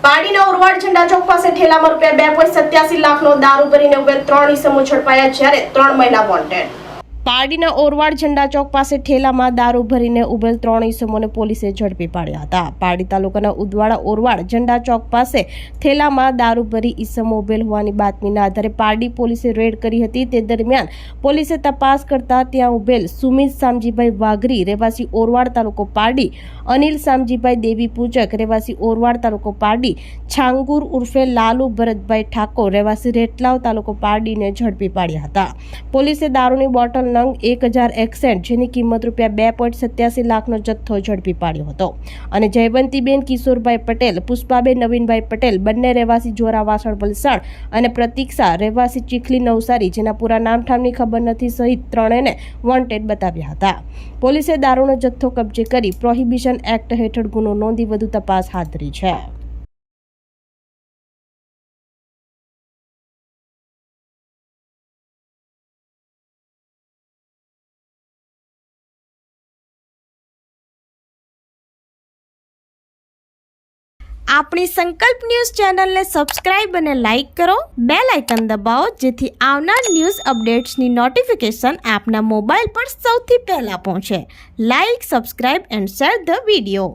પાડીના ઓરવાડ ઝંડા ચોક પાસે ઠેલામાં ₹2.87 લાખનો દારૂ ભરીને ઉભેલ 3 ઇસમો ઝડપાયા, જ્યારે 3 મહિલા વોન્ટેડ। પાડીના ઓરવાડ ઝંડા ચોક પાસે ઠેલામાં દારૂ ભરીને ઉભેલ 3 ઇસમોને પોલીસે ઝડપી પાડ્યા હતા। પાડી તાલુકાના ઉદવાડા ઓરવાડ ઝંડા ચોક પાસે ઠેલામાં દારૂ ભરી ઇસમો ઉભેલ હોવાની બાતમીના આધારે પાડી પોલીસે રેડ કરી હતી। તે દરમિયાન પોલીસે તપાસ કરતા ત્યાં ઉભેલ સુમિત શામજીભાઈ વાઘરી રહેવાસી ઓરવાડ તાલુકો પાડી, અનિલ શામજીભાઈ દેવી પૂજક રહેવાસી ઓરવાડ તાલુકો પાડી, છાંગુર ઉર્ફે લાલુ ભરતભાઈ ઠાકોર રહેવાસી રેટલાવ તાલુકો પાડીને ઝડપી પાડ્યા હતા। પોલીસે દારૂની બોટલ નંગ 1061 જેની કિંમત ₹2.87 લાખનો જથ્થો ઝડપી પાડ્યો હતો અને જયવંતીબેન કિશોરભાઈ પટેલ, પુષ્પાબેન નવીનભાઈ પટેલ બંને રહેવાસી જોરાવાસણ વલસાડ અને પ્રતીક્ષા રહેવાસી ચીખલી નવસારી જેના પૂરા નામઠામની ખબર નથી સહિત ત્રણેયને વોન્ટેડ બતાવ્યા હતા। પોલીસે દારૂનો જથ્થો કબજે કરી પ્રોહિબિશન એક્ટ હેઠળ ગુનો નોંધી વધુ તપાસ હાથ ધરી છે। આપણી સંકલ્પ ન્યૂઝ ચેનલને સબસ્ક્રાઇબ અને લાઇક કરો, બેલ આઇકન દબાવો જેથી આવનાર ન્યૂઝ અપડેટ્સની નોટિફિકેશન આપના મોબાઈલ પર સૌથી પહેલા પહોંચે। Like, subscribe and share the video.